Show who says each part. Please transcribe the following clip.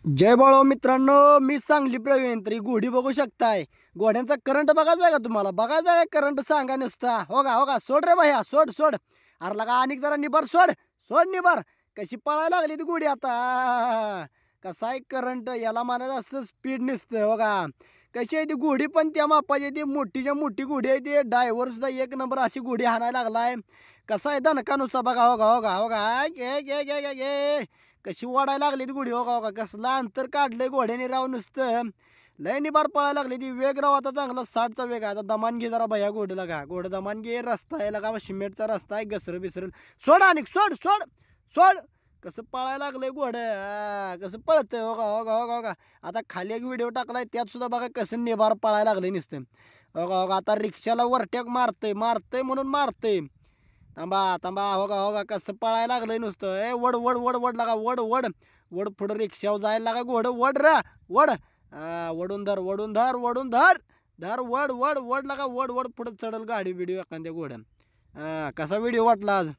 Speaker 1: जय बाळो मित्रांनो, मी सांगली प्रवीण. तरी घोडी बघू शकताय. घोड्यांचा करंट बघायचा आहे का तुम्हाला? बघायचा आहे करंट? सांगा नुसता. हो का सोड रे भैया, सोड सोड. अरे लगा आणि जरा निबार सोड. सोड निबार. कशी पळायला लागली ती घोडी आता. कसा आहे करंट, याला म्हणायचं असतं स्पीड नसतं. हो का कशी आहे ती घोडी, पण त्या मापाची ती मोठीच्या मोठी घोडी आहे. ती ड्रायव्हर सुद्धा एक नंबर अशी घोडी हाणायला लागलाय. कसा आहे दणका नुसता बघा. हो का घे घे घे घे घे. कशी ओढायला लागली ती घोडी. हो का कसला अंतर काढलंय घोड्याने राव नुसतं. लय निबार पळायला लागली ती. वेग राव आता चांगला 60चा वेग आहे. आता दमान घे जरा भैया घोडीला. का घोडं दमान घे. रस्ता आहे का सिमेंटचा रस्ता आहे. घसर बिसरल. सोड आणि सोड सोड सोड. कसं पळायला लागलंय घोडं. कसं पळतंय. हो का आता खाली एक व्हिडिओ टाकलाय, त्यात सुद्धा बघा कसं निबार पळायला लागलंय नुसतं. हो का आता रिक्षाला वरटॅक मारतंय मारतंय म्हणून मारतंय. थांबा थांबा. हो का कसं पळायला लागलंय नुसतं. वड वड वड वड लागा. वड वड वड पुढं रिक्षावर जायला लागा. घोडं वड रा वड. वडून धर वडून धर वडून धर. धर वड वड वड लागा. वड वड पुढं चढल गाडी व्हिडिओ एखाद्या घोड्यान. कसा व्हिडिओ वाटला आज?